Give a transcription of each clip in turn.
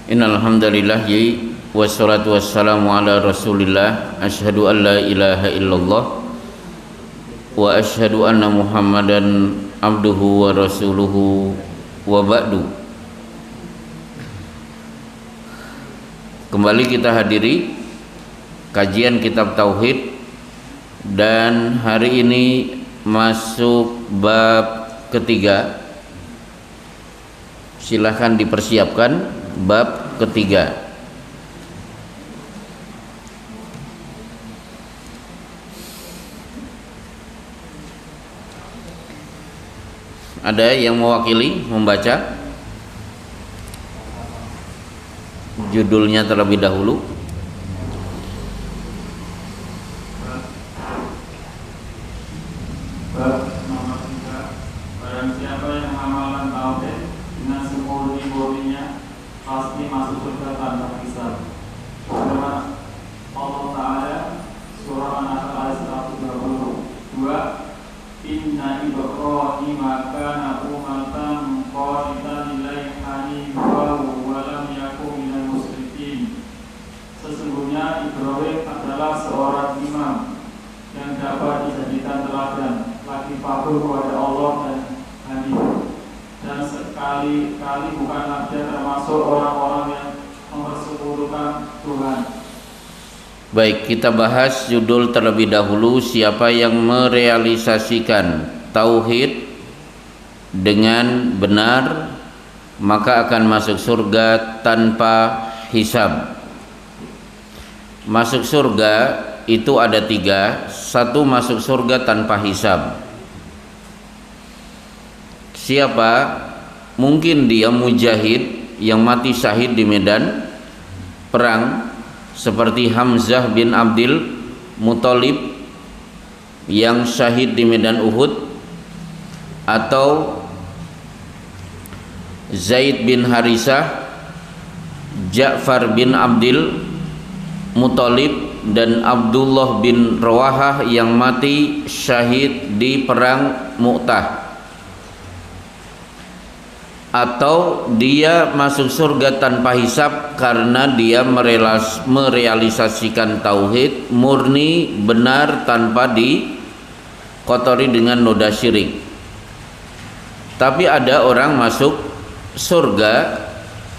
Innal hamdalillah wassalatu wassalamu ala Rasulillah asyhadu an la ilaha illallah wa asyhadu anna Muhammadan abduhu wa rasuluhu wa ba'du. Kembali kita hadiri kajian kitab tauhid dan hari ini masuk bab ketiga. Silahkan dipersiapkan bab ketiga. Ada yang mewakili membaca judulnya terlebih dahulu? pasti masuk surga tanpa hisab. Firman Allah Ta'ala surah An-Nahl ayat 122, Inna Ibrahim kana ummatan qanitan lillahi hanifan wa lam yakun minal musyrikin. Sesungguhnya Ibrahim adalah seorang imam yang dapat dijadikan teladan, lagi patuh kepada Allah dan hanif, dan sekali-kali bukanlah dia termasuk orang-orang yang mempersekutukan Tuhan. Baik, kita bahas judul terlebih dahulu. Siapa yang merealisasikan tauhid dengan benar maka akan masuk surga tanpa hisab. Masuk surga itu ada tiga. Satu, masuk surga tanpa hisab. Siapa? Mungkin dia mujahid yang mati syahid di medan perang, seperti Hamzah bin Abdul Muthalib yang syahid di medan Uhud, atau Zaid bin Harisah, Ja'far bin Abdul Muthalib, dan Abdullah bin Rawahah yang mati syahid di perang Mu'tah. Atau dia masuk surga tanpa hisab karena dia merealisasikan tauhid murni benar tanpa dikotori dengan noda syirik. Tapi ada orang masuk surga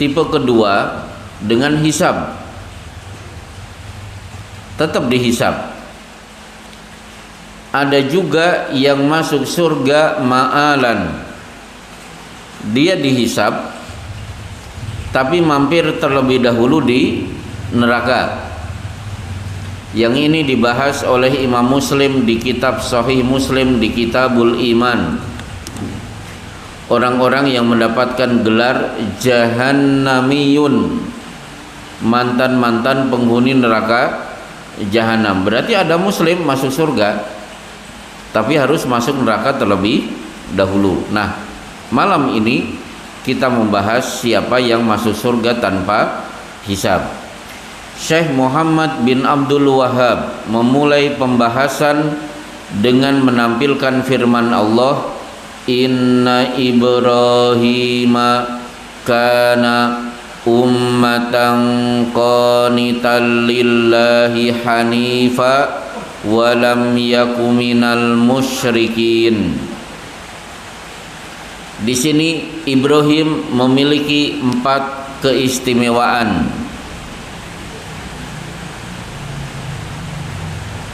tipe kedua dengan hisab, tetap dihisab. Ada juga yang masuk surga ma'alan, dia dihisab tapi mampir terlebih dahulu di neraka. Yang ini dibahas oleh Imam Muslim di kitab Sahih Muslim di Kitabul Iman. Orang-orang yang mendapatkan gelar Jahannamiyun, mantan-mantan penghuni neraka Jahanam. Berarti ada Muslim masuk surga tapi harus masuk neraka terlebih dahulu. Nah, malam ini kita membahas siapa yang masuk surga tanpa hisab. Syekh Muhammad bin Abdul Wahhab memulai pembahasan dengan menampilkan firman Allah, Inna Ibrahima kana ummatan qanitan lillahi hanifa wa lam yaku minal musyrikin. Di sini Ibrahim memiliki 4 keistimewaan.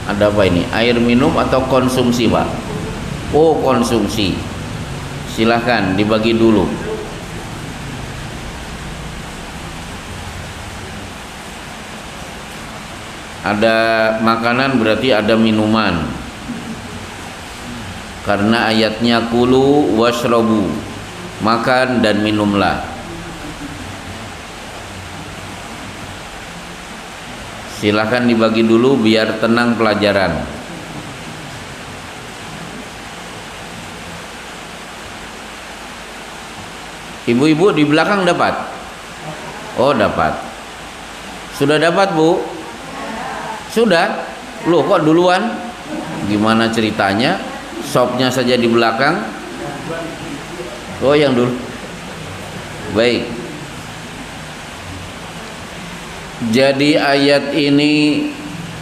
Ada apa ini? Air minum atau konsumsi, Pak? Oh, konsumsi. Silahkan dibagi dulu. Ada makanan berarti ada minuman. Karena ayatnya kulu washrabu, makan dan minumlah. Silahkan dibagi dulu biar tenang pelajaran. Ibu-ibu di belakang dapat? Oh, dapat. Sudah dapat, Bu? Sudah? Loh, kok duluan? Gimana ceritanya? Shopnya saja di belakang. Oh, yang dulu. Baik. Jadi ayat ini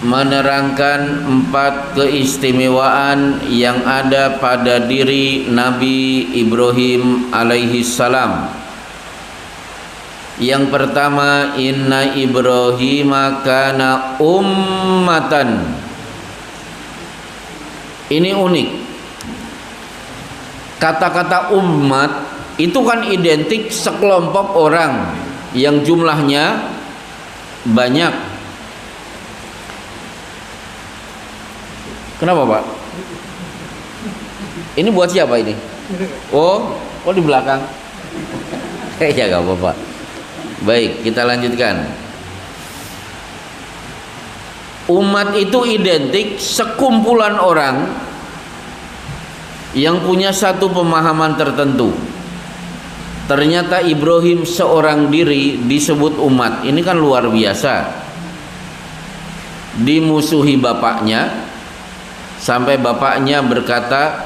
menerangkan 4 keistimewaan yang ada pada diri Nabi Ibrahim alaihi salam. Yang pertama, inna Ibrahima kana ummatan. Ini unik. Kata-kata umat itu kan identik sekelompok orang yang jumlahnya banyak. Kenapa, Pak? Ini buat siapa ini? Oh di belakang. Ya gak apa-apa. Baik, kita lanjutkan. Umat itu identik sekumpulan orang yang punya satu pemahaman tertentu. Ternyata Ibrahim seorang diri disebut umat. Ini kan luar biasa. Dimusuhi bapaknya sampai bapaknya berkata,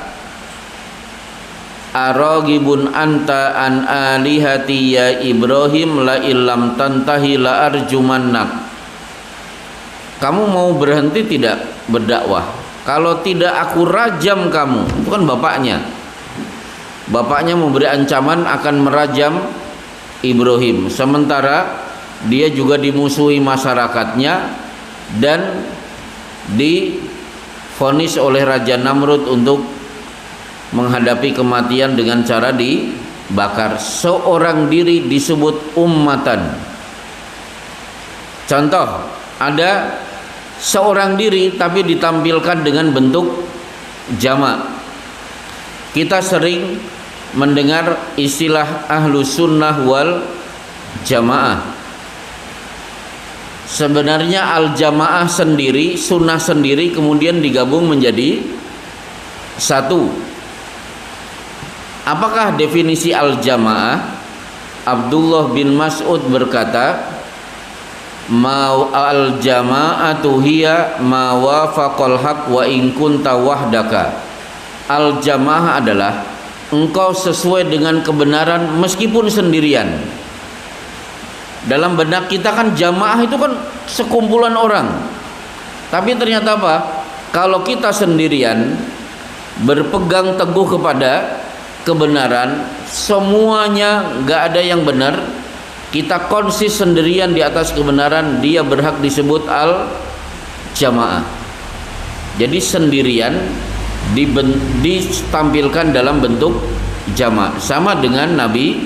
aragibun anta an alihati ya Ibrahim la illam tantahi la arjumannak. Kamu mau berhenti tidak berdakwah? Kalau tidak aku rajam kamu. Itu kan bapaknya. Bapaknya memberi ancaman akan merajam Ibrahim. Sementara dia juga dimusuhi masyarakatnya dan divonis oleh Raja Namrud untuk menghadapi kematian dengan cara dibakar. Seorang diri disebut ummatan. Contoh, ada seorang diri tapi ditampilkan dengan bentuk jamak. Kita sering mendengar istilah ahlus sunnah wal jamaah. Sebenarnya al jamaah sendiri, sunnah sendiri, kemudian digabung menjadi satu. Apakah definisi al-jamaah? Abdullah bin Mas'ud berkata, ma al-jama'atu hiya ma wafaqal haq wa in kunta wahdaka. Al-jamaah adalah engkau sesuai dengan kebenaran meskipun sendirian. Dalam benak kita kan jamaah itu kan sekumpulan orang. Tapi ternyata apa? Kalau kita sendirian berpegang teguh kepada kebenaran, semuanya nggak ada yang benar, kita konsis sendirian di atas kebenaran, dia berhak disebut al-jamaah. Jadi sendirian ditampilkan dalam bentuk jamaah. Sama dengan Nabi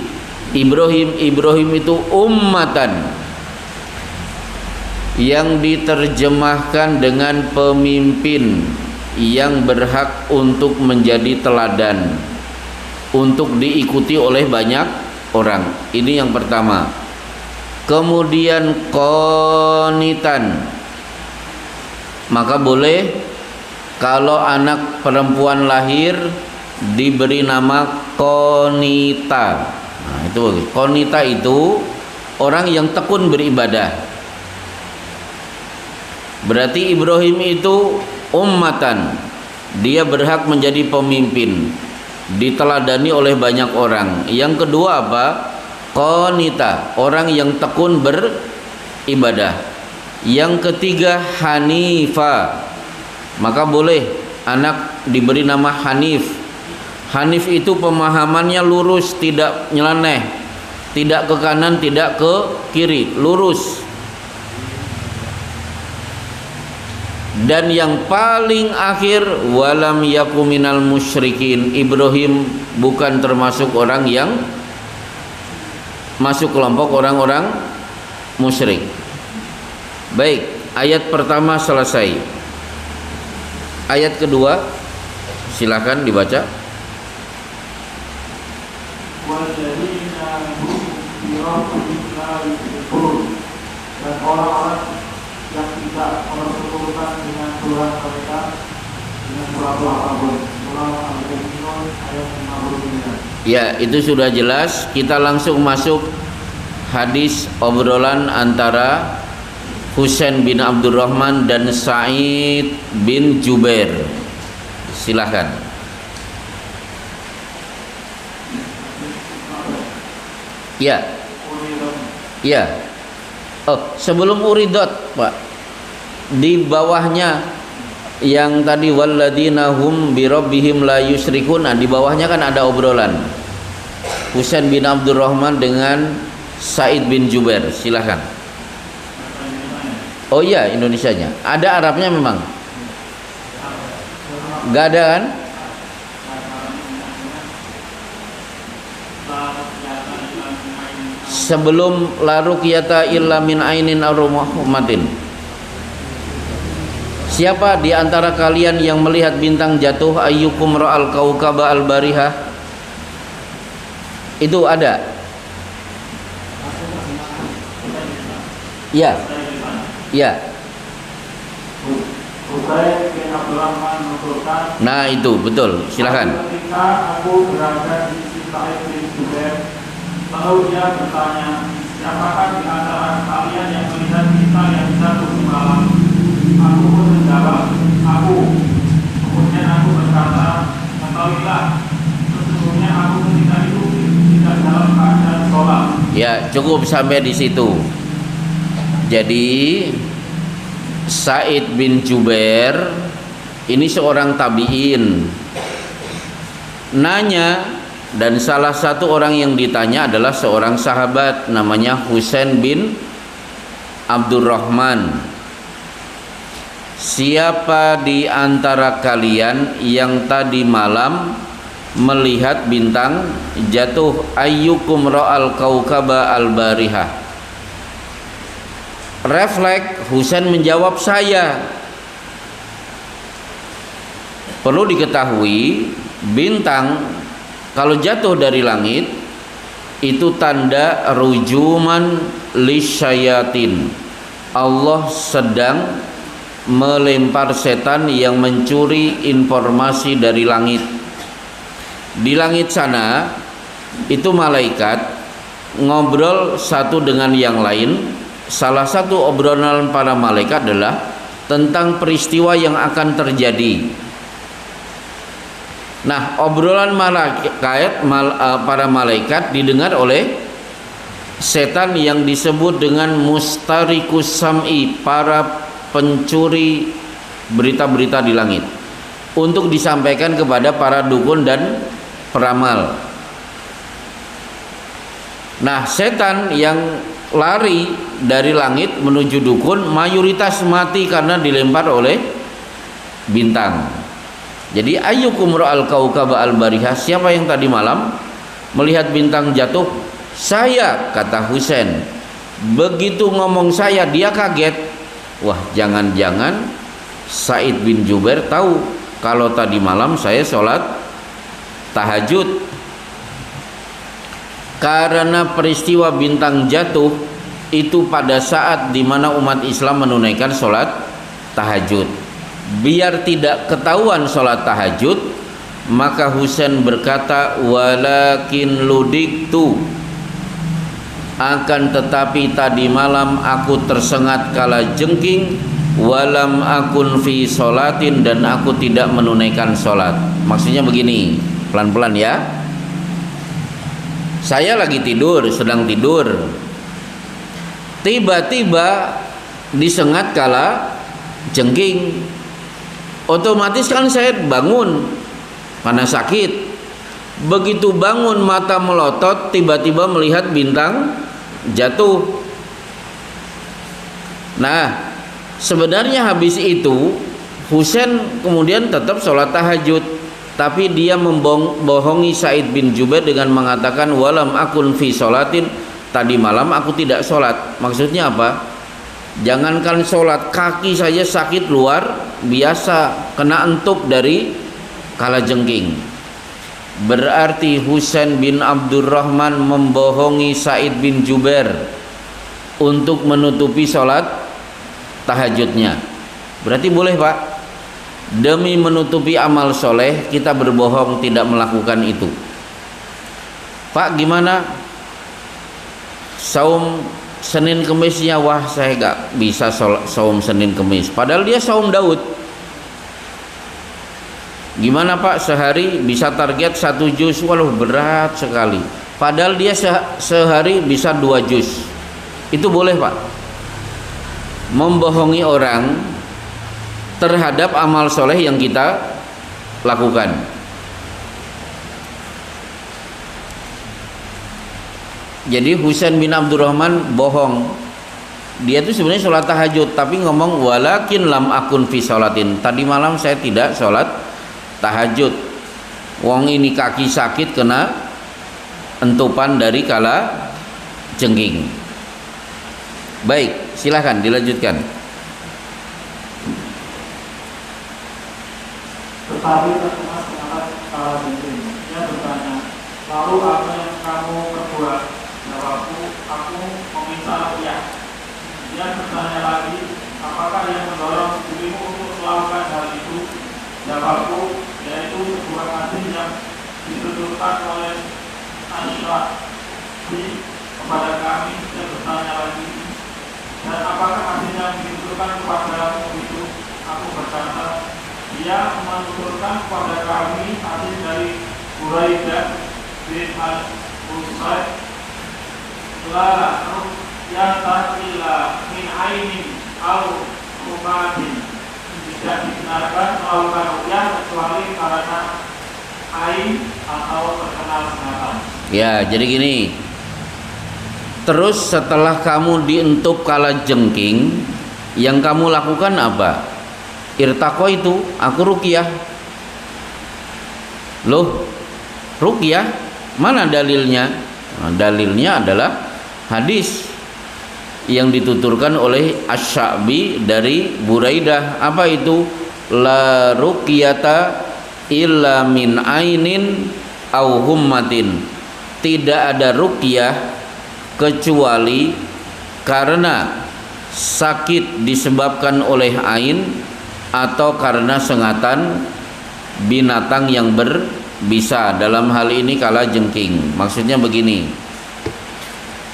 Ibrahim. Ibrahim itu ummatan, yang diterjemahkan dengan pemimpin yang berhak untuk menjadi teladan, untuk diikuti oleh banyak orang. Ini yang pertama. Kemudian qanitan, maka boleh kalau anak perempuan lahir diberi nama qanita. Nah, itu bagus. Qanita itu orang yang tekun beribadah. Berarti Ibrahim itu ummatan, dia berhak menjadi pemimpin, diteladani oleh banyak orang. Yang kedua apa? Qanita, orang yang tekun beribadah. Yang ketiga hanifa, maka boleh anak diberi nama Hanif. Hanif itu pemahamannya lurus, tidak nyeleneh, tidak ke kanan, tidak ke kiri, lurus. Dan yang paling akhir, walam yaku minal musyrikin. Ibrahim bukan termasuk orang yang masuk kelompok orang-orang musyrik. Baik, ayat pertama selesai. Ayat kedua silakan dibaca. Dan orang-orang yang tidak mempersekutukan dengan Tuhan mereka dengan suatu apapun. Surah Al-Mu'minun ayat 59. Ya, itu sudah jelas. Kita langsung masuk hadis obrolan antara Husain bin Abdurrahman dan Sa'id bin Jubair. Silahkan. Ya. Ya. Oh, sebelum uridot, Pak. Di bawahnya yang tadi walladzina hum bi rabbihim la yusyrikun. Nah, di bawahnya kan ada obrolan Husain bin Abdurrahman dengan Said bin Jubair. Silahkan. Oh iya, Indonesianya. Ada Arabnya memang? Gak ada kan? Sebelum la ruqyata illa min ainin aw rahmatin. Siapa di antara kalian yang melihat bintang jatuh? Ayyukum ra'al kaukaba al barihah? Itu ada? Ya. Ya. Nah itu betul, silakan. Ketika aku berada di sisi Said bin Jubair, lalu dia bertanya, siapakah di antara kalian yang melihat bintang yang jatuh di malam? Aku pun menjawab, aku. Kemudian aku berkata, ketahuilah, sesungguhnya aku ketika itu tidak dalam keadaan sholat. Ya, cukup sampai di situ. Jadi Said bin Jubair ini seorang tabi'in, nanya, dan salah satu orang yang ditanya adalah seorang sahabat namanya Husain bin Abdurrahman. Siapa di antara kalian yang tadi malam melihat bintang jatuh? Ayyukum ra'al kaukaba al barihah. Refleks Husain menjawab, saya. Perlu diketahui, bintang kalau jatuh dari langit itu tanda rujuman lisyayatin. Allah sedang melempar setan yang mencuri informasi dari langit. Di langit sana itu malaikat ngobrol satu dengan yang lain. Salah satu obrolan para malaikat adalah tentang peristiwa yang akan terjadi. Nah, obrolan para malaikat didengar oleh setan yang disebut dengan mustarikus sam'i, para pencuri berita-berita di langit, untuk disampaikan kepada para dukun dan peramal. Nah, setan yang lari dari langit menuju dukun mayoritas mati karena dilempar oleh bintang. Jadi ayyukum ra'al kaukaba al barihah, siapa yang tadi malam melihat bintang jatuh? Saya, kata Husain. Begitu ngomong saya, dia kaget. Wah, jangan-jangan Said bin Jubair tahu kalau tadi malam saya sholat tahajud. Karena peristiwa bintang jatuh itu pada saat dimana umat Islam menunaikan sholat tahajud. Biar tidak ketahuan sholat tahajud, maka Husain berkata, walakin ludiktu, akan tetapi tadi malam aku tersengat kala jengking, walam akun fi sholatin, dan aku tidak menunaikan sholat. Maksudnya begini, pelan-pelan ya. Saya lagi tidur, sedang tidur. Tiba-tiba disengat kala jengking. Otomatis kan saya bangun karena sakit. Begitu bangun mata melotot, tiba-tiba melihat bintang jatuh. Nah, sebenarnya habis itu Husain kemudian tetap sholat tahajud, tapi dia membohongi Said bin Jubair dengan mengatakan walam akun fi sholatin, tadi malam aku tidak sholat. Maksudnya apa? Jangankan sholat, kaki saja sakit luar biasa, kena entuk dari kalajengking. Berarti Husain bin Abdurrahman membohongi Said bin Jubair untuk menutupi sholat tahajudnya. Berarti boleh, Pak? Demi menutupi amal soleh kita berbohong tidak melakukan itu. Pak, gimana saum Senin Kemisnya? Wah, saya gak bisa saum Senin Kemis, padahal dia saum Daud. Gimana Pak, sehari bisa target 1 juz? Waduh, berat sekali, padahal dia sehari bisa 2 juz. Itu boleh, Pak? membohongi orang terhadap amal soleh yang kita lakukan. Jadi Husain bin Abdurrahman bohong. Dia itu sebenarnya sholat tahajud, tapi ngomong walakin lam akun fi sholatin. Tadi malam saya tidak sholat tahajud. Wong ini kaki sakit kena entupan dari kala jengking. Baik, silahkan dilanjutkan. Tetapi Mas mengatakan kala jengking. Dia bertanya, lalu apa yang kamu perbuat? Jawabku, aku meminta ruqyah. Dia bertanya lagi, apakah yang mendorong dirimu untuk melakukan hal itu? Jawabku, yaitu sebuah hadis yang dituturkan oleh Asy-Syafi'i kepada kami. Dia bertanya lagi, dan apakah hadis yang dituturkan kepadamu itu? Aku berkata, dia menuturkan kepada kami hadis dari Buraidah bin al-Husayb, la ruqyata illa min ainin au rubatin. Tidak dibenarkan melakukan ruqyah kecuali karena ain atau terkena sengatan. Ya, jadi gini. Terus setelah kamu dientup kala jengking, yang kamu lakukan apa? Irtaqo itu, aku ruqyah. Loh, ruqyah? Mana dalilnya? Nah, dalilnya adalah hadis yang dituturkan oleh Asy-Sya'bi dari Buraidah. Apa itu? La ruqyata illa min ainin au hummatin. Tidak ada ruqyah kecuali karena sakit disebabkan oleh ain atau karena sengatan binatang yang berbisa. Dalam hal ini kala jengking. Maksudnya begini,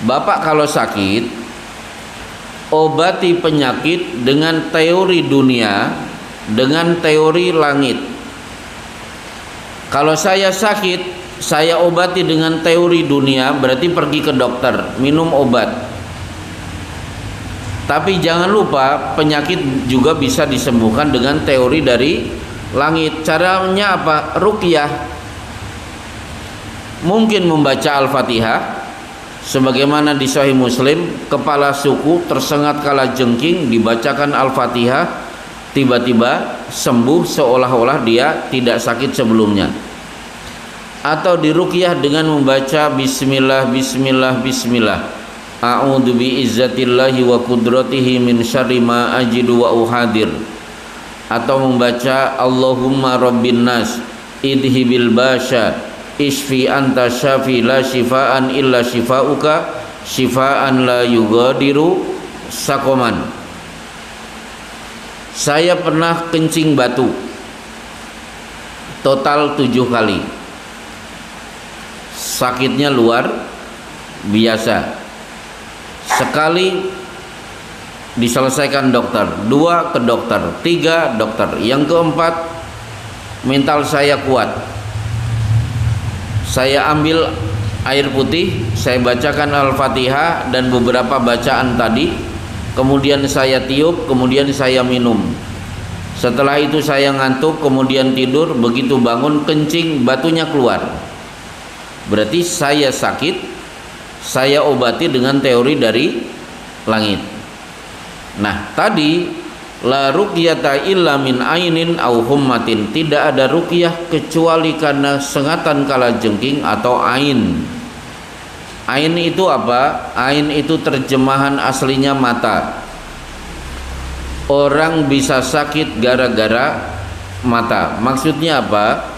Bapak kalau sakit, obati penyakit dengan teori dunia, dengan teori langit. Kalau saya sakit, saya obati dengan teori dunia, berarti pergi ke dokter, minum obat. Tapi jangan lupa penyakit juga bisa disembuhkan dengan teori dari langit. Caranya apa? Ruqyah. Mungkin membaca Al-Fatihah, sebagaimana di Sahih Muslim, kepala suku tersengat kala jengking, dibacakan Al-Fatihah, tiba-tiba sembuh seolah-olah dia tidak sakit sebelumnya. Atau diruqyah dengan membaca Bismillah, Bismillah, Bismillah. A'udzu bi'izzatillahi wa qudratihi min syarri ma ajidu wa uhadir. Atau membaca Allahumma rabbin nas idhibil basya isfi anta syafi la syifaan illa syifauka syifaan la yughadiru sakoman. Saya pernah kencing batu total 7 kali. Sakitnya luar biasa. Sekali diselesaikan dokter, 2 ke dokter, 3 dokter, yang keempat mental saya kuat. Saya ambil air putih, saya bacakan Al-Fatihah dan beberapa bacaan tadi, kemudian saya tiup, kemudian saya minum. Setelah itu saya ngantuk, kemudian tidur, begitu bangun kencing, batunya keluar. Berarti saya sakit, saya obati dengan teori dari langit. Nah, tadi la ruqyata illa min ainin au hummatin. Tidak ada ruqyah kecuali karena sengatan kala jengking atau ain. Ain itu apa? Ain itu terjemahan aslinya mata. Orang bisa sakit gara-gara mata. Maksudnya apa?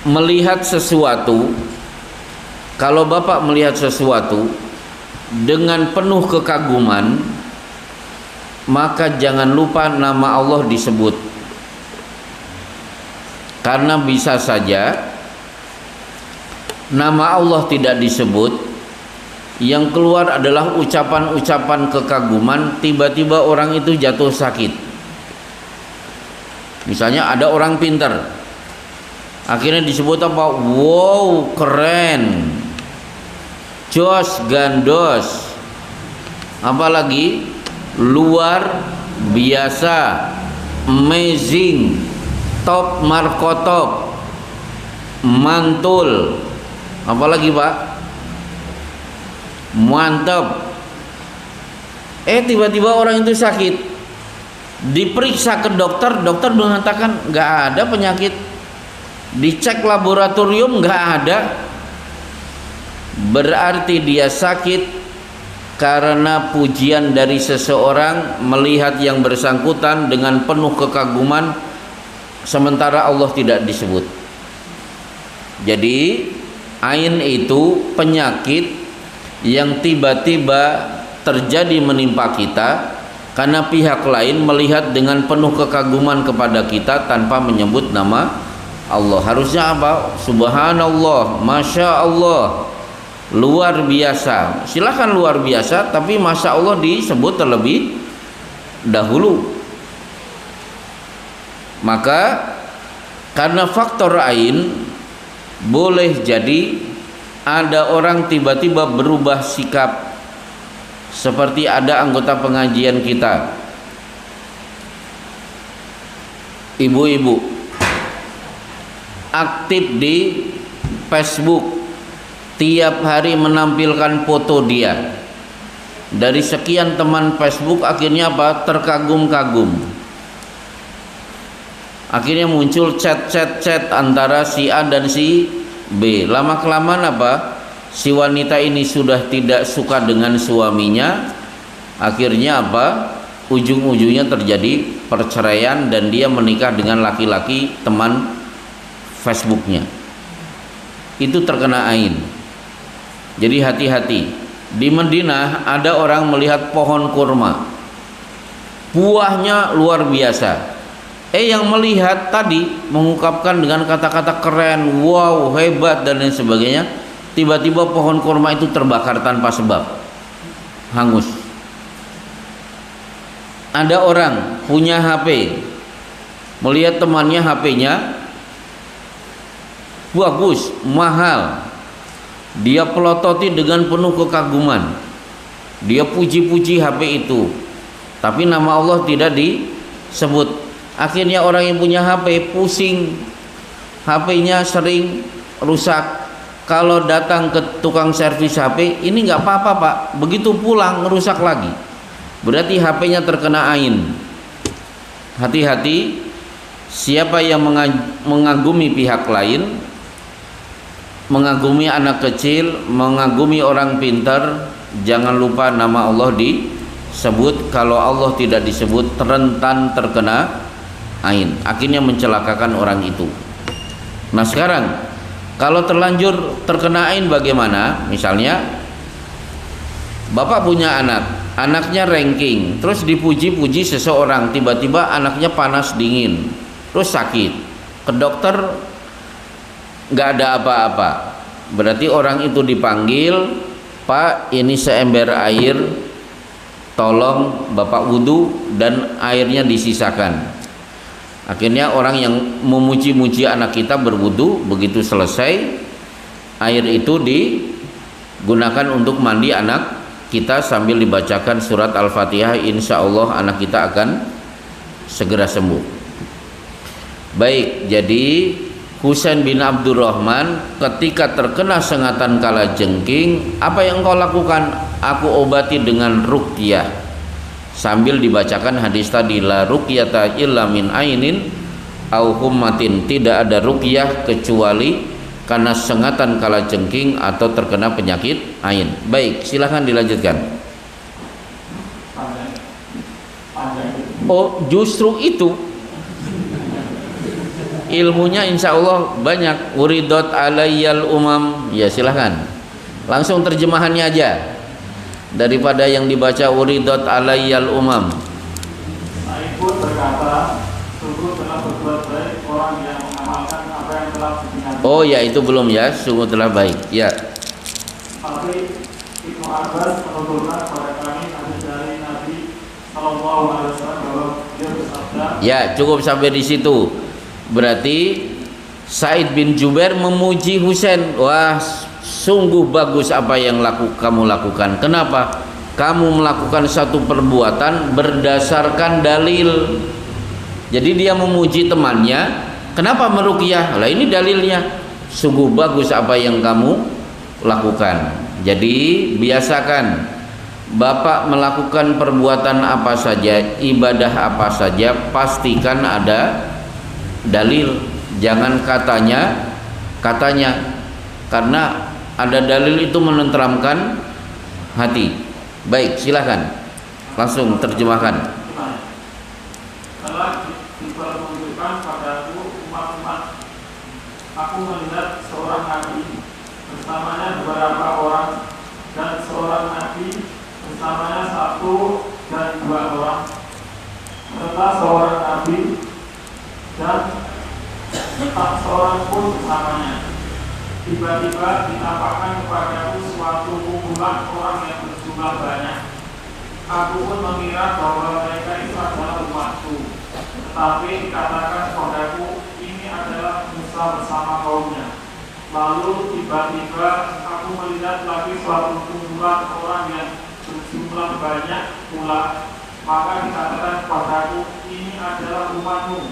Melihat sesuatu. Kalau Bapak melihat sesuatu dengan penuh kekaguman, maka jangan lupa nama Allah disebut. Karena bisa saja nama Allah tidak disebut, yang keluar adalah ucapan-ucapan kekaguman, tiba-tiba orang itu jatuh sakit. Misalnya ada orang pintar, akhirnya disebut apa? Wow, keren, jos, gandos. apalagi luar biasa, amazing, top markotop, mantul, apalagi Pak, mantap. Tiba-tiba orang itu sakit, diperiksa ke dokter, dokter mengatakan nggak ada penyakit, dicek laboratorium nggak ada, berarti dia sakit karena pujian dari seseorang, melihat yang bersangkutan dengan penuh kekaguman, sementara Allah tidak disebut. Jadi ain itu penyakit yang tiba-tiba terjadi menimpa kita karena pihak lain melihat dengan penuh kekaguman kepada kita tanpa menyebut nama Allah. Harusnya apa? Subhanallah, Masya Allah, luar biasa. Silahkan luar biasa, tapi Masya Allah disebut terlebih dahulu. Maka karena faktor ain, boleh jadi ada orang tiba-tiba berubah sikap. Seperti ada anggota pengajian kita, ibu-ibu, aktif di Facebook, tiap hari menampilkan foto dia. Dari sekian teman Facebook, akhirnya apa? Terkagum-kagum. Akhirnya muncul chat antara si A dan si B. Lama-kelamaan apa? Si wanita ini sudah tidak suka dengan suaminya. Akhirnya apa? Ujung-ujungnya terjadi perceraian dan dia menikah dengan laki-laki teman Facebooknya. Itu terkena ain. Jadi hati-hati. Di Madinah ada orang melihat pohon kurma, buahnya luar biasa. Yang melihat tadi mengungkapkan dengan kata-kata keren, wow, hebat dan lain sebagainya. Tiba-tiba pohon kurma itu terbakar tanpa sebab, hangus. Ada orang punya HP, melihat temannya HP-nya bagus, mahal, dia pelototi dengan penuh kekaguman, dia puji-puji HP itu, tapi nama Allah tidak disebut. Akhirnya orang yang punya HP pusing, HP-nya sering rusak. Kalau datang ke tukang servis HP, ini nggak apa-apa Pak, begitu pulang rusak lagi, berarti HP-nya terkena ain. Hati-hati, siapa yang mengagumi pihak lain, mengagumi anak kecil, mengagumi orang pintar, jangan lupa nama Allah disebut. Kalau Allah tidak disebut, rentan terkena ain, akhirnya mencelakakan orang itu. Nah sekarang kalau terlanjur terkena ain bagaimana? Misalnya bapak punya anak, anaknya ranking, terus dipuji-puji seseorang, tiba-tiba anaknya panas dingin, terus sakit, ke dokter nggak ada apa-apa, berarti orang itu dipanggil, Pak ini seember air, tolong bapak wudhu dan airnya disisakan. Akhirnya orang yang memuji-muji anak kita berwudu, begitu selesai air itu digunakan untuk mandi anak kita sambil dibacakan surat Al-Fatihah, insya Allah anak kita akan segera sembuh. Baik, jadi Husain bin Abdurrahman ketika terkena sengatan kalajengking, apa yang engkau lakukan? Aku obati dengan ruqyah. Sambil dibacakan hadis tadi, la ruqyata illa min ainin au hummatin, tidak ada ruqyah kecuali karena sengatan kalajengking atau terkena penyakit ain. Baik, silahkan dilanjutkan. Oh, justru itu ilmunya insya Allah banyak. Uridat alayyal umam. Ya silahkan, langsung terjemahannya aja daripada yang dibaca uridat alayyal umam. Saya pun berkata, sungguh telah berbuat baik orang yang mengamalkan apa yang telah diingatkan. Oh ya, itu belum ya, sungguh telah baik ya. Tapi Ibnu Abbas menuturkan pada kami hadis dari Nabi Sallallahu Alaihi Wasallam bahwa dia bersabda. Ya, cukup sampai di situ. Berarti Said bin Jubair memuji Husain. Wah, sungguh bagus apa yang kamu lakukan. Kenapa? kamu melakukan satu perbuatan berdasarkan dalil. Jadi dia memuji temannya, kenapa meruqyah? Lah ini dalilnya, sungguh bagus apa yang kamu lakukan. Jadi biasakan Bapak melakukan perbuatan apa saja, ibadah apa saja, pastikan ada dalil. Jangan katanya, karena ada dalil itu menenteramkan hati. Baik, silakan langsung terjemahkan. Telah dipertunjukkan padaku umat-umat, aku melihat seorang nabi bersamanya beberapa orang, dan seorang nabi bersamanya satu dan dua orang, serta seorang nabi dan tak seorang pun bersamanya. Tiba-tiba ditampakkan kepadaku suatu kumpulan orang yang berjumlah banyak. Aku pun mengira bahwa mereka itu adalah umatku. Tetapi dikatakan kepadaku, ini adalah Musa bersama kaumnya. Lalu tiba-tiba aku melihat lagi suatu kumpulan orang yang berjumlah banyak pula. Maka dikatakan kepadaku, ini adalah umatmu.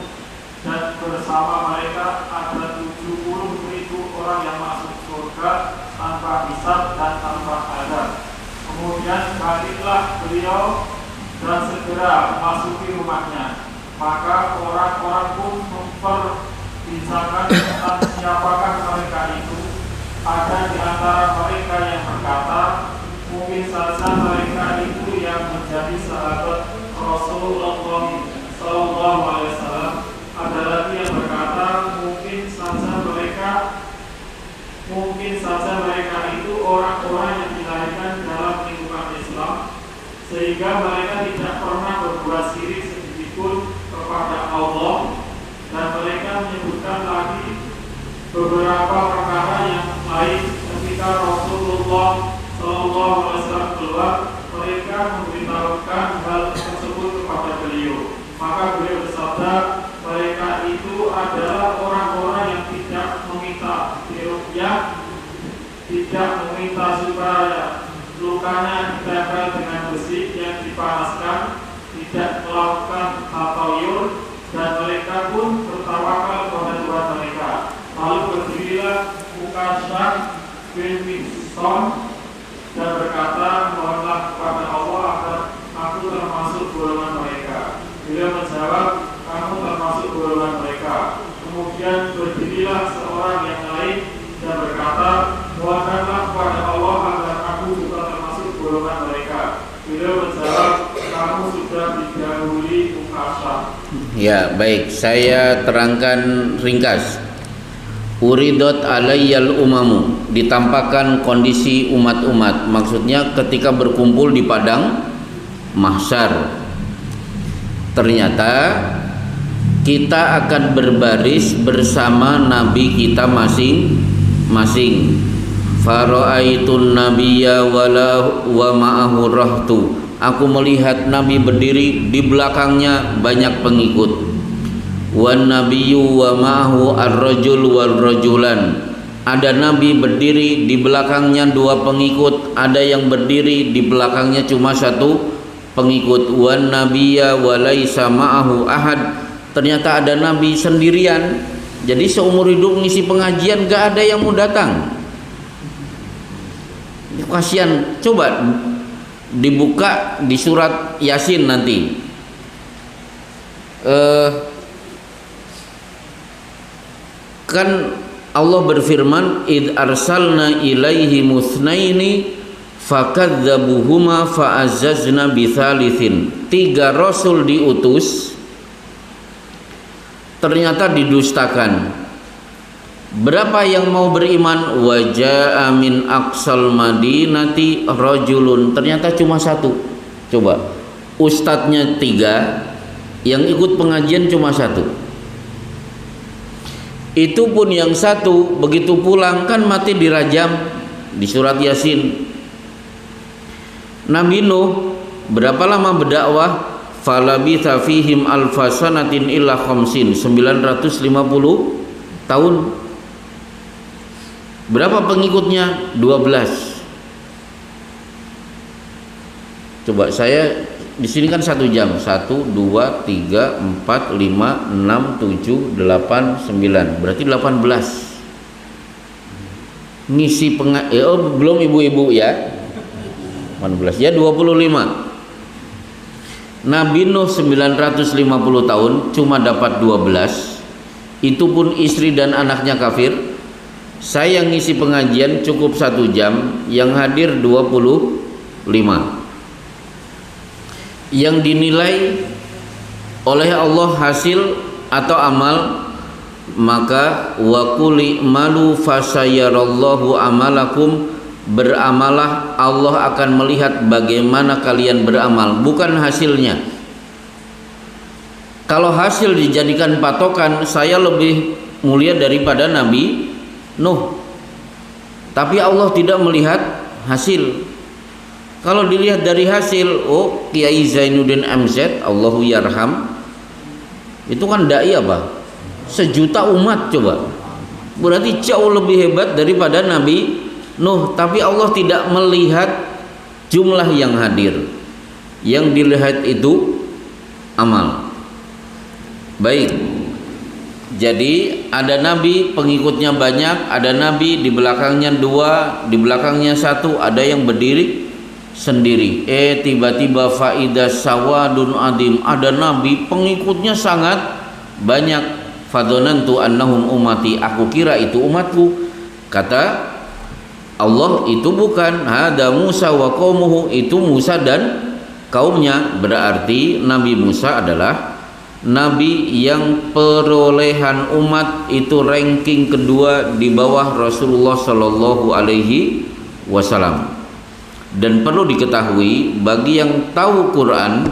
Dan bersama mereka ada 70.000 orang yang masuk surga tanpa hisab dan tanpa azab. Kemudian baliklah beliau dan segera memasuki rumahnya. Maka orang-orang pun memperbincangan tentang siapakah mereka itu. Ada di antara mereka yang berkata, mungkin saja mereka itu yang menjadi sahabat Rasulullah SAW. Ada lagi yang berkata, mungkin saja mereka itu orang-orang yang dilahirkan dalam lingkungan Islam, sehingga mereka tidak pernah berbuat syirik sedikitpun kepada Allah. Dan mereka menyebutkan lagi beberapa perkara yang lain. Ketika Rasulullah SAW keluar, mereka memberitahukan hal tersebut kepada beliau. Maka beliau bersabda, mereka itu adalah orang-orang yang tidak meminta diruqyah, tidak meminta supaya lukanya ditempel dengan besi yang dipanaskan, tidak melakukan tatayur, dan mereka pun bertawakal pada Tuhan mereka. Lalu berdirilah Ukasha bin Mihsan dan berkata, mohonlah kepada Allah agar aku termasuk golongan mereka. Beliau menjawab, kamu termasuk golongan mereka. Kemudian berdirilah seorang yang lain dan berkata, mohonkanlah kepada Allah agar aku juga termasuk golongan mereka. Beliau menjawab, kamu sudah didahului Ukasha. Ya, baik, saya terangkan ringkas. Uridot alayyal umamu, ditampakkan kondisi umat-umat. Maksudnya ketika berkumpul di padang mahsyar, ternyata kita akan berbaris bersama nabi kita masing-masing. Fara'aitun nabiyya wa ma'ahu rahtu. Aku melihat nabi berdiri, di belakangnya banyak pengikut. Wan nabiyyu wa ma'ahu ar-rajul wal rajulan. Ada nabi berdiri, di belakangnya dua pengikut. Ada yang berdiri, di belakangnya cuma satu pengikut. Wan nabiyya wa laisa ma'ahu ahad. Ternyata ada nabi sendirian. Jadi seumur hidup ngisi pengajian gak ada yang mau datang. Kasihan. Coba dibuka di surat Yasin nanti. Kan Allah berfirman, id arsalna ilaihi musnaini fakadzabuhuma fa'azzazna bitsalitsin. 3 rasul diutus, ternyata didustakan. Berapa yang mau beriman? Waja'a min aqsal madinati rajulun. Ternyata cuma 1. Coba, ustadznya 3, yang ikut pengajian cuma 1. Itu pun yang 1 begitu pulang kan mati dirajam di surat Yasin. Nabi Nuh berapa lama berdakwah? Falabitha fihim alfasanatin illa khamsin, 950 tahun. Berapa pengikutnya? 12. Coba saya di sini kan 1 jam, 1, 2, 3, 4, 5, 6, 7, 8, 9, berarti 18. Ngisi belum ibu-ibu ya, 18 ya, 25. Nabi Nuh 950 tahun cuma dapat 12, itu pun istri dan anaknya kafir. Saya ngisi pengajian cukup 1 jam, yang hadir 25. Yang dinilai oleh Allah hasil atau amal, maka wa quli malu fasayarallahu amalakum, beramalah, Allah akan melihat bagaimana kalian beramal, bukan hasilnya. Kalau hasil dijadikan patokan, saya lebih mulia daripada Nabi Nuh, tapi Allah tidak melihat hasil. Kalau dilihat dari hasil, oh Kiai Zainuddin MZ, Allahu yarham, itu kan dai apa? 1 juta umat coba. Berarti jauh lebih hebat daripada Nabi Nuh, tapi Allah tidak melihat jumlah yang hadir. Yang dilihat itu amal. Baik. Jadi ada nabi pengikutnya banyak, ada nabi di belakangnya 2, di belakangnya 1, ada yang berdiri sendiri. Tiba-tiba faidah sawadun adim, ada nabi pengikutnya sangat banyak. Fadonantu annahum ummati, aku kira itu umatku. Kata Allah, itu bukan. Hada Musa wa qaumuhu, itu Musa dan kaumnya. Berarti Nabi Musa adalah nabi yang perolehan umat itu ranking kedua di bawah Rasulullah Shallallahu Alaihi Wasallam. Dan perlu diketahui bagi yang tahu Quran,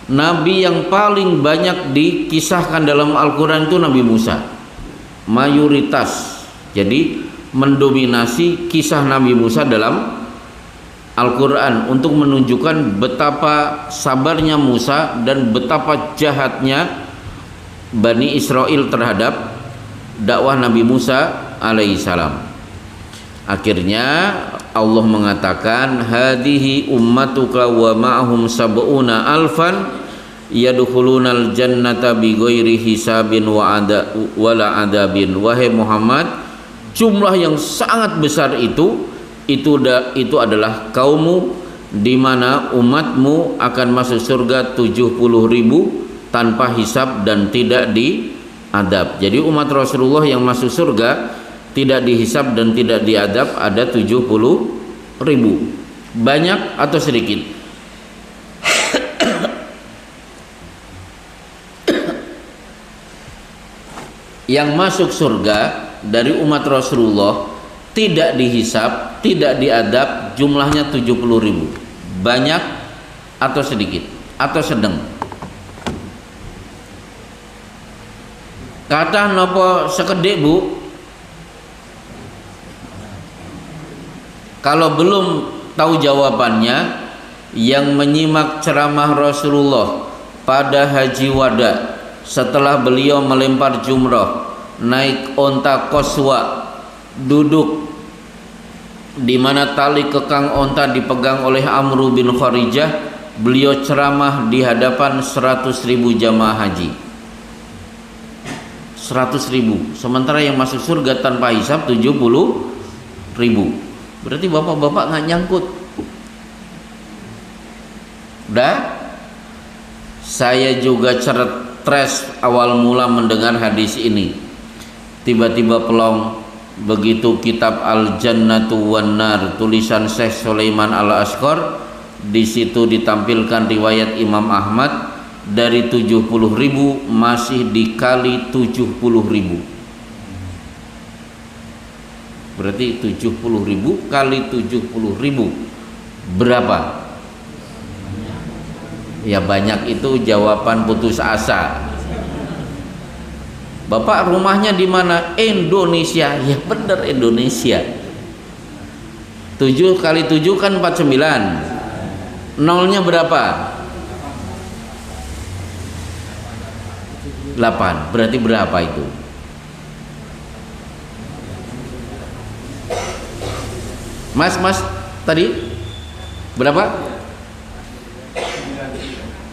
nabi yang paling banyak dikisahkan dalam Al-Quran itu Nabi Musa, mayoritas. Jadi mendominasi kisah Nabi Musa dalam Al-Quran untuk menunjukkan betapa sabarnya Musa dan betapa jahatnya Bani Israel terhadap dakwah Nabi Musa alaihissalam. Akhirnya Allah mengatakan, hadihi ummatuka wa ma'hum sab'una alfan yadkhulunal jannata bighairi hisabin wala adabin. Wahai Muhammad, jumlah yang sangat besar itu adalah kaummu, di mana umatmu akan masuk surga 70.000 tanpa hisab dan tidak diadab. Jadi umat Rasulullah yang masuk surga tidak dihisab dan tidak diadab ada 70.000. Banyak atau sedikit? Yang masuk surga dari umat Rasulullah tidak dihisab, tidak diadab, jumlahnya 70.000. Banyak atau sedikit atau sedang? Kata nopo sekedek bu? Kalau belum tahu jawabannya, yang menyimak ceramah Rasulullah pada Haji Wada setelah beliau melempar jumrah, naik onta Qaswa, duduk di mana tali kekang onta dipegang oleh Amru bin Kharijah, beliau ceramah di hadapan 100.000 jamaah haji. 100.000, sementara yang masuk surga tanpa hisab 70.000. Berarti bapak-bapak nggak nyangkut. Udah? Saya juga stres awal mula mendengar hadis ini. Tiba-tiba pelong, begitu kitab Al-Jannatu wan Nar tulisan Syekh Sulaiman Al-Ashqar, di situ ditampilkan riwayat Imam Ahmad, dari 70.000 masih dikali 70.000. Berarti 70.000 kali 70.000 berapa? Ya banyak, itu jawaban putus asa. Bapak rumahnya di mana? Indonesia. Ya benar, Indonesia. 7 kali 7 kan 49. Nolnya berapa? 8. Berarti berapa itu? Mas tadi berapa?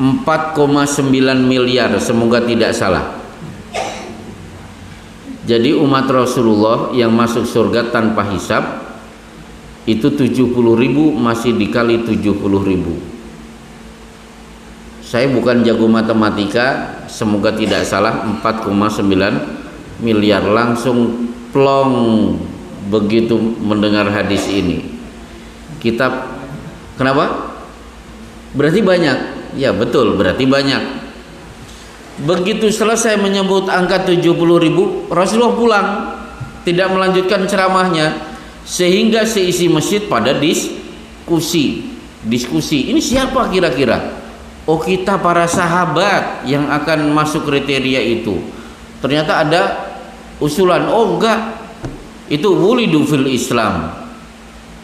4,9 miliar, semoga tidak salah. Jadi umat Rasulullah yang masuk surga tanpa hisab itu 70.000 masih dikali 70.000. Saya bukan jago matematika, semoga tidak salah, 4,9 miliar. Langsung plong begitu mendengar hadis ini. Kitab, kenapa? Berarti banyak. Ya betul, berarti banyak. Begitu selesai menyebut angka 70.000, Rasulullah pulang, tidak melanjutkan ceramahnya, sehingga seisi masjid pada diskusi. Ini siapa kira-kira? Oh, kita para sahabat yang akan masuk kriteria itu. Ternyata ada usulan, oh enggak, itu wulidu fil Islam,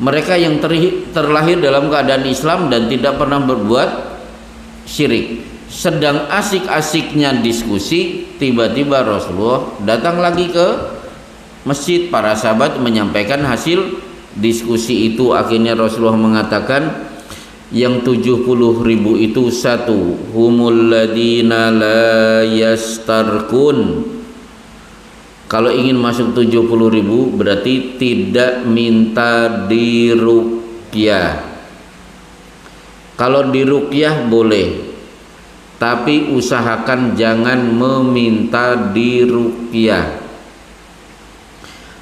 mereka yang terlahir dalam keadaan Islam dan tidak pernah berbuat syirik. Sedang asik-asiknya diskusi, tiba-tiba Rasulullah datang lagi ke masjid. Para sahabat menyampaikan hasil diskusi itu. Akhirnya Rasulullah mengatakan, yang 70.000 itu satu, humul ladina la yastarkun. Kalau ingin masuk 70.000 berarti tidak minta diruqyah. Kalau diruqyah boleh, tapi usahakan jangan meminta diruqyah.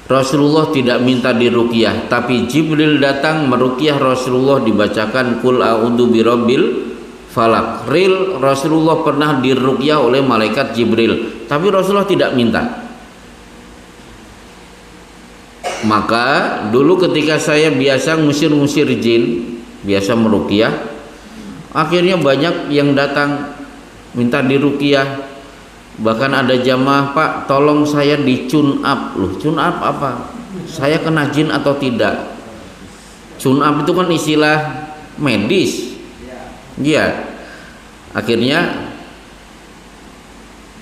Rasulullah tidak minta diruqyah, tapi Jibril datang meruqyah Rasulullah, dibacakan Qul a'udzu birabbil falaq. Rasulullah pernah diruqyah oleh malaikat Jibril, tapi Rasulullah tidak minta. Maka dulu ketika saya biasa ngusir-ngusir jin, biasa meruqyah, akhirnya banyak yang datang minta diruqyah. Bahkan ada jamaah, Pak tolong saya dicun up. Loh, cun up apa? Saya kena jin atau tidak? Cun up itu kan istilah medis. Iya. Akhirnya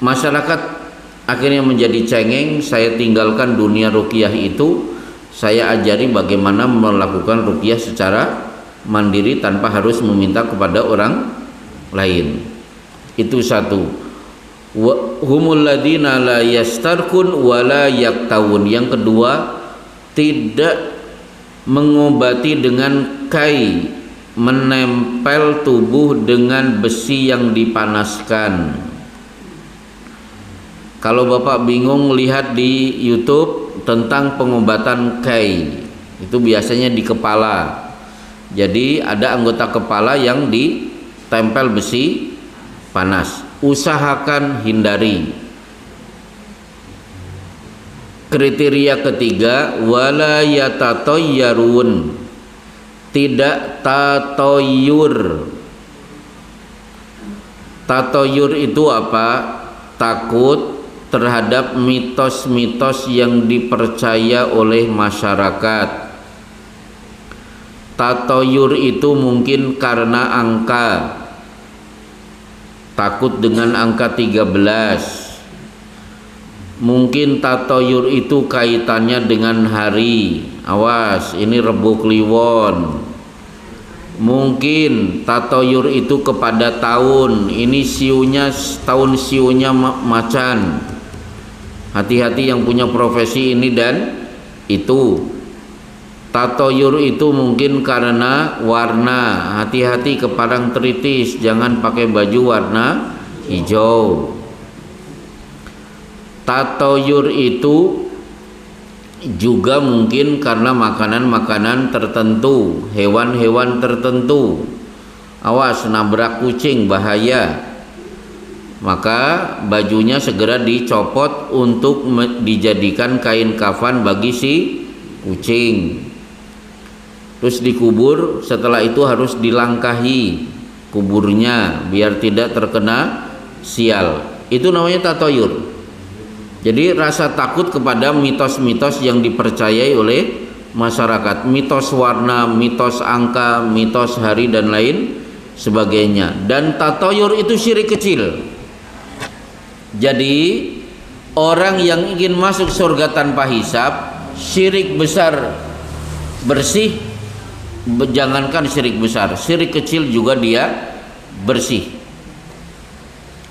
masyarakat akhirnya menjadi cengeng. Saya tinggalkan dunia ruqyah itu. Saya ajari bagaimana melakukan ruqyah secara mandiri tanpa harus meminta kepada orang lain. Itu satu. Humul ladina la yastarkun wa la yaktawun. Yang kedua, tidak mengobati dengan kai, menempel tubuh dengan besi yang dipanaskan. Kalau Bapak bingung, lihat di YouTube tentang pengobatan kai. Itu biasanya di kepala. Jadi ada anggota kepala yang ditempel besi panas. Usahakan hindari. Kriteria ketiga, wala yatatayyarun, tidak tatoyur. Tatoyur itu apa? Takut terhadap mitos-mitos yang dipercaya oleh masyarakat. Tatoyur itu mungkin karena angka, takut dengan angka 13. Mungkin tatoyur itu kaitannya dengan hari. Awas, ini Rebo Kliwon. Mungkin tatoyur itu kepada tahun. Ini siunya, tahun siunya macan. Hati-hati yang punya profesi ini dan itu. Tatoyur itu mungkin karena warna. Hati-hati ke padang tritis, jangan pakai baju warna hijau. Tatoyur itu juga mungkin karena makanan-makanan tertentu, hewan-hewan tertentu. Awas, nabrak kucing bahaya. Maka bajunya segera dicopot untuk dijadikan kain kafan bagi si kucing. Terus dikubur, setelah itu harus dilangkahi kuburnya biar tidak terkena sial. Itu namanya tatoyur. Jadi rasa takut kepada mitos-mitos yang dipercayai oleh masyarakat, mitos warna, mitos angka, mitos hari dan lain sebagainya. Dan tatoyur itu syirik kecil. Jadi orang yang ingin masuk surga tanpa hisab, syirik besar bersih, jangankan syirik besar, syirik kecil juga dia bersih.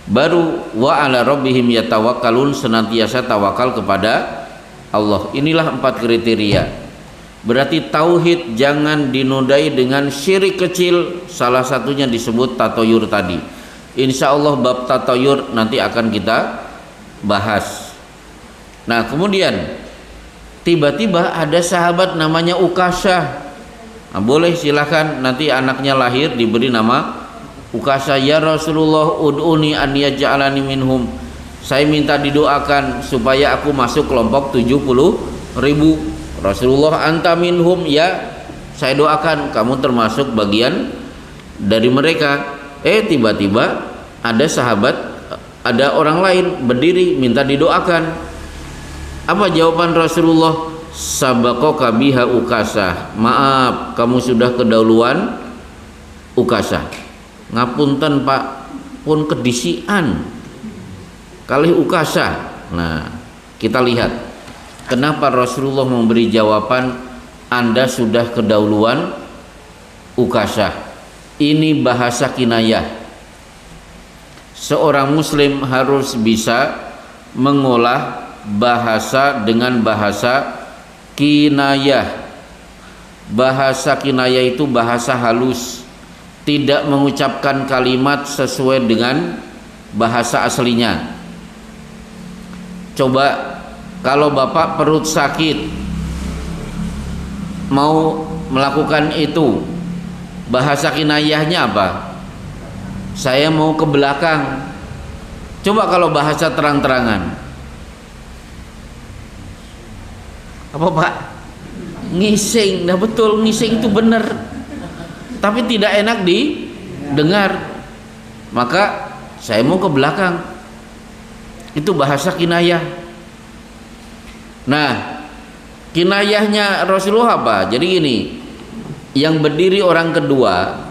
baru wa ala rabbihim yatawakkalun, senantiasa tawakal kepada Allah. Inilah 4 kriteria. Berarti tauhid jangan dinodai dengan syirik kecil, salah satunya disebut tatoyur tadi. Insya Allah bab tatoyur nanti akan kita bahas. Nah kemudian tiba-tiba ada sahabat namanya Ukasyah. Nah, boleh silahkan nanti anaknya lahir diberi nama Ukasyah. Ya Rasulullah ud'uni an yaj'alani minhum, saya minta didoakan supaya aku masuk kelompok 70.000. Rasulullah anta minhum, ya saya doakan kamu termasuk bagian dari mereka. Tiba-tiba ada sahabat, ada orang lain berdiri minta didoakan. Apa jawaban Rasulullah? Sabaqaka biha Ukasyah, maaf kamu sudah kedahuluan Ukasyah. Ngapunten Pak, pun kedisian kalih Ukasyah. Nah kita lihat kenapa Rasulullah memberi jawaban Anda sudah kedahuluan Ukasyah. Ini bahasa kinayah. Seorang muslim harus bisa mengolah bahasa dengan bahasa kinayah. Bahasa kinayah itu bahasa halus, tidak mengucapkan kalimat sesuai dengan bahasa aslinya. Coba kalau bapak perut sakit mau melakukan itu, bahasa kinayahnya apa? Saya mau ke belakang. Coba kalau bahasa terang-terangan apa Pak? Ngising. Nah betul, ngising itu benar, tapi tidak enak didengar. Maka saya mau ke belakang, itu bahasa kinayah. Nah kinayahnya Rasulullah apa? Jadi gini, yang berdiri orang kedua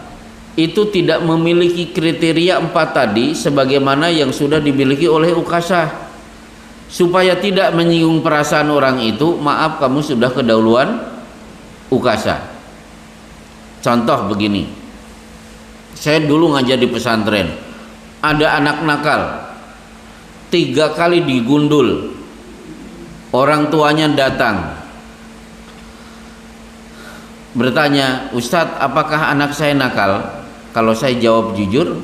itu tidak memiliki kriteria 4 tadi sebagaimana yang sudah dimiliki oleh Ukasyah. Supaya tidak menyinggung perasaan orang itu, maaf kamu sudah kedahuluan Ukasyah. Contoh begini, saya dulu ngajar di pesantren, ada anak nakal 3 kali digundul, orang tuanya datang bertanya, Ustadz apakah anak saya nakal? Kalau saya jawab jujur,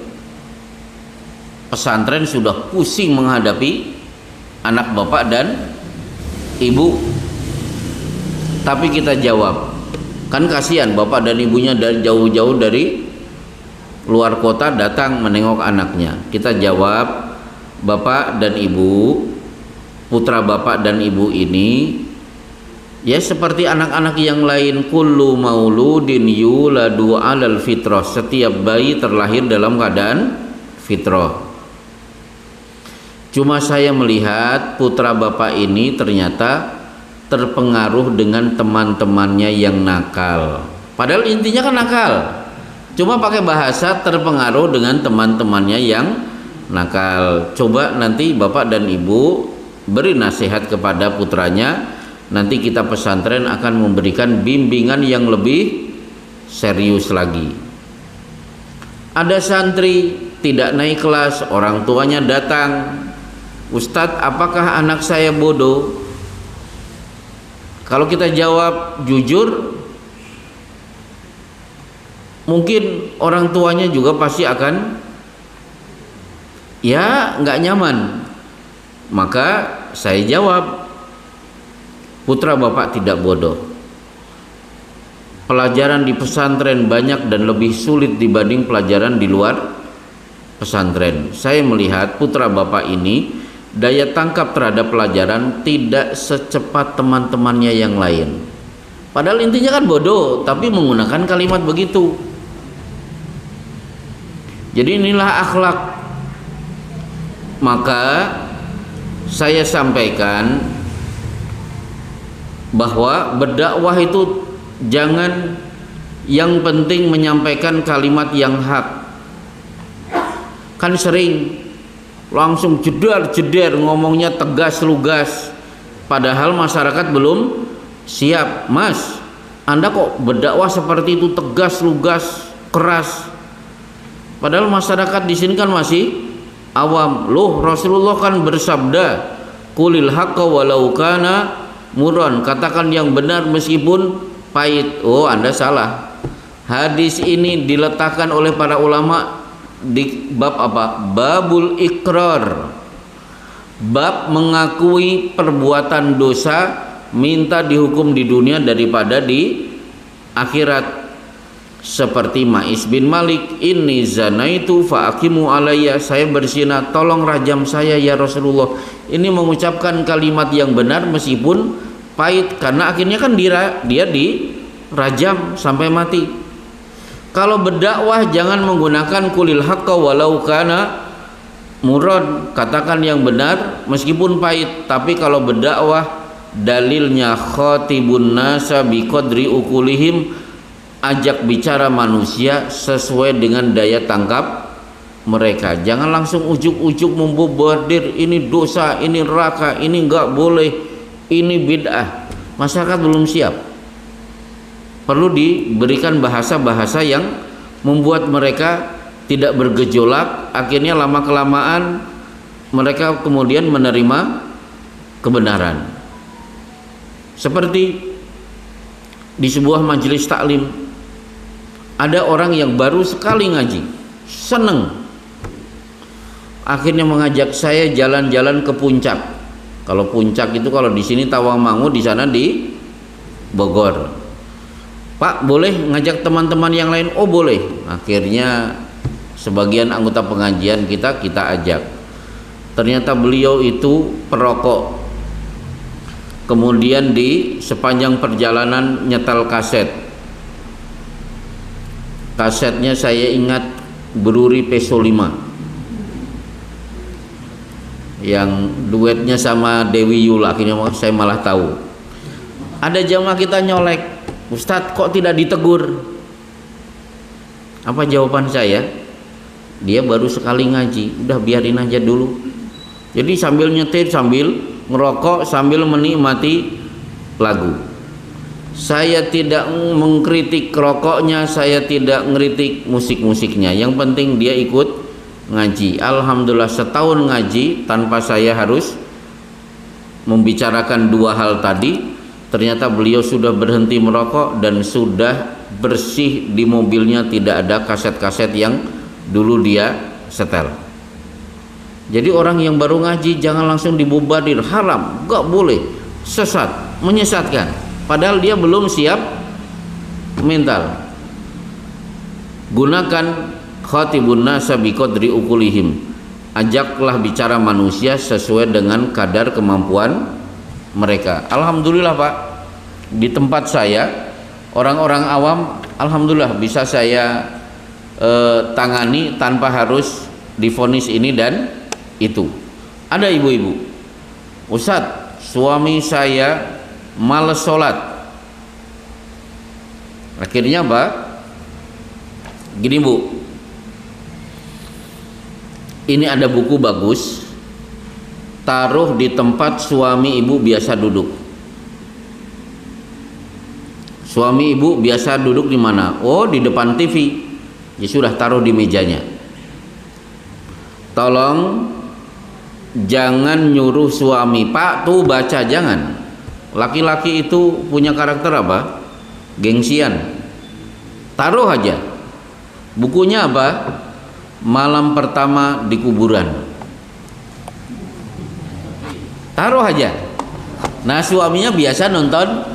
pesantren sudah pusing menghadapi anak bapak dan ibu. Tapi kita jawab, kan kasihan bapak dan ibunya dari jauh-jauh dari luar kota datang menengok anaknya. Kita jawab, bapak dan ibu, putra bapak dan ibu ini ya seperti anak-anak yang lain, kullu mauludin yuladu 'alal fitrah, setiap bayi terlahir dalam keadaan fitrah. Cuma saya melihat putra bapak ini ternyata terpengaruh dengan teman-temannya yang nakal. Padahal intinya kan nakal, cuma pakai bahasa terpengaruh dengan teman-temannya yang nakal. Coba nanti bapak dan ibu beri nasihat kepada putranya. Nanti kita pesantren akan memberikan bimbingan yang lebih serius lagi. Ada santri tidak naik kelas, orang tuanya datang, Ustadz apakah anak saya bodoh? Kalau kita jawab jujur, mungkin orang tuanya juga pasti akan ya nggak nyaman. Maka saya jawab, putra bapak tidak bodoh. Pelajaran di pesantren banyak dan lebih sulit dibanding pelajaran di luar pesantren. Saya melihat putra bapak ini daya tangkap terhadap pelajaran tidak secepat teman-temannya yang lain. Padahal intinya kan bodoh, tapi menggunakan kalimat begitu. Jadi inilah akhlak. Maka saya sampaikan bahwa berdakwah itu jangan yang penting menyampaikan kalimat yang hak. Kan sering langsung jedar-jedar ngomongnya tegas lugas, padahal masyarakat belum siap. Mas, Anda kok berdakwah seperti itu tegas lugas keras, padahal masyarakat di sini kan masih awam, loh Rasulullah kan bersabda, qulil haqqa walau kana murran, katakan yang benar meskipun pahit. Oh, Anda salah. Hadis ini diletakkan oleh para ulama di bab apa? Babul ikrar, bab mengakui perbuatan dosa, minta dihukum di dunia daripada di akhirat. Seperti Ma'is bin Malik, inni zanaitu fa'akimu alayya, saya berzina, tolong rajam saya ya Rasulullah. Ini mengucapkan kalimat yang benar meskipun pahit, karena akhirnya kan dia dirajam sampai mati. Kalau berdakwah jangan menggunakan kulil haqqa walau kana murad, katakan yang benar meskipun pahit. Tapi kalau berdakwah dalilnya khatibun nasa biqadri ukulihim, ajak bicara manusia sesuai dengan daya tangkap mereka. Jangan langsung ujuk-ujuk membombardir, ini dosa, ini neraka, ini enggak boleh, ini bid'ah. Masyarakat belum siap. Perlu diberikan bahasa-bahasa yang membuat mereka tidak bergejolak. Akhirnya lama-kelamaan mereka kemudian menerima kebenaran. Seperti di sebuah majelis taklim, ada orang yang baru sekali ngaji, seneng, akhirnya mengajak saya jalan-jalan ke puncak. Kalau puncak itu kalau di sini Tawangmangu, di sana di Bogor. Pak, boleh ngajak teman-teman yang lain? Oh boleh. Akhirnya sebagian anggota pengajian kita ajak. Ternyata beliau itu perokok. Kemudian di sepanjang perjalanan nyetel kaset. Kasetnya saya ingat Bruri Peso 5 yang duetnya sama Dewi Yul. Akhirnya saya malah tahu. Ada jamaah kita nyolek, Ustadz kok tidak ditegur? Apa jawaban saya? Dia baru sekali ngaji, udah biarin aja dulu. Jadi sambil nyetir, sambil ngerokok, sambil menikmati lagu. Saya tidak mengkritik rokoknya, saya tidak ngeritik musik-musiknya. Yang penting dia ikut ngaji. Alhamdulillah setahun ngaji tanpa saya harus membicarakan dua hal tadi. Ternyata beliau sudah berhenti merokok dan sudah bersih di mobilnya, tidak ada kaset-kaset yang dulu dia setel. Jadi orang yang baru ngaji jangan langsung dibombardir, haram, gak boleh, sesat, menyesatkan. Padahal dia belum siap mental. Gunakan khatibun nasa biqadri ukulihim. Ajaklah bicara manusia sesuai dengan kadar kemampuan mereka. Alhamdulillah Pak, di tempat saya orang-orang awam alhamdulillah bisa saya tangani tanpa harus divonis ini dan itu. Ada ibu-ibu, Ustadz, suami saya malas sholat. Akhirnya Pak, gini Bu, ini ada buku bagus, taruh di tempat suami ibu biasa duduk. Suami ibu biasa duduk di mana? Oh, di depan TV. Ya sudah, taruh di mejanya. Tolong jangan nyuruh suami, Pak tuh baca, jangan. Laki-laki itu punya karakter apa? Gengsian. Taruh aja. Bukunya apa? Malam pertama di kuburan. Taruh aja. Nah suaminya biasa nonton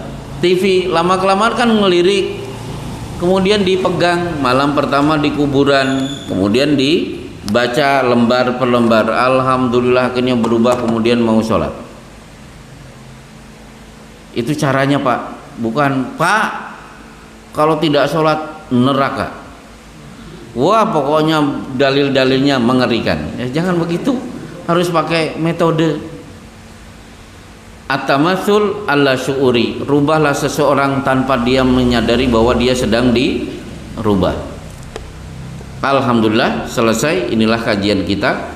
TV, lama-kelamaan kan ngelirik, kemudian dipegang malam pertama di kuburan, kemudian dibaca lembar per lembar. Alhamdulillah akhirnya berubah, kemudian mau sholat. Itu caranya Pak, bukan Pak kalau tidak sholat neraka. Wah pokoknya dalil-dalilnya mengerikan. Ya, jangan begitu, harus pakai metode at-tamatsul ala syu'uri. Rubahlah seseorang tanpa dia menyadari bahwa dia sedang dirubah. Alhamdulillah selesai. Inilah kajian kita.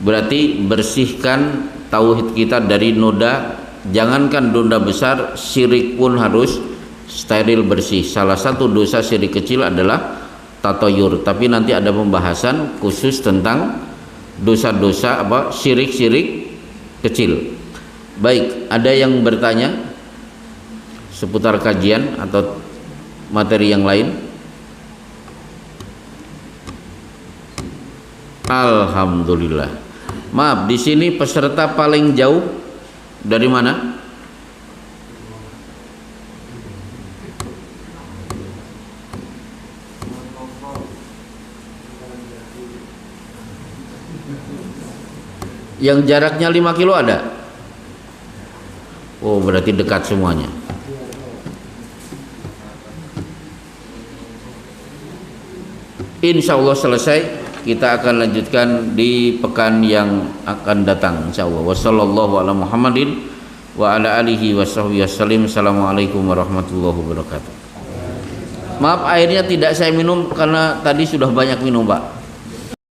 Berarti bersihkan tauhid kita dari noda. Jangankan noda besar, syirik pun harus steril bersih. Salah satu dosa syirik kecil adalah tatoyur. Tapi nanti ada pembahasan khusus tentang dosa-dosa apa syirik-syirik kecil. Baik, ada yang bertanya seputar kajian atau materi yang lain? Alhamdulillah. Maaf, di sini peserta paling jauh dari mana? Yang jaraknya 5 kilo ada? Oh, berarti dekat semuanya. Insya Allah selesai. Kita akan lanjutkan di pekan yang akan datang, insya Allah. Wassallallahu ala Muhammadin wa ala alihi washabbihi wasallim. Assalamualaikum warahmatullahi wabarakatuh. Maaf, airnya tidak saya minum karena tadi sudah banyak minum, Pak.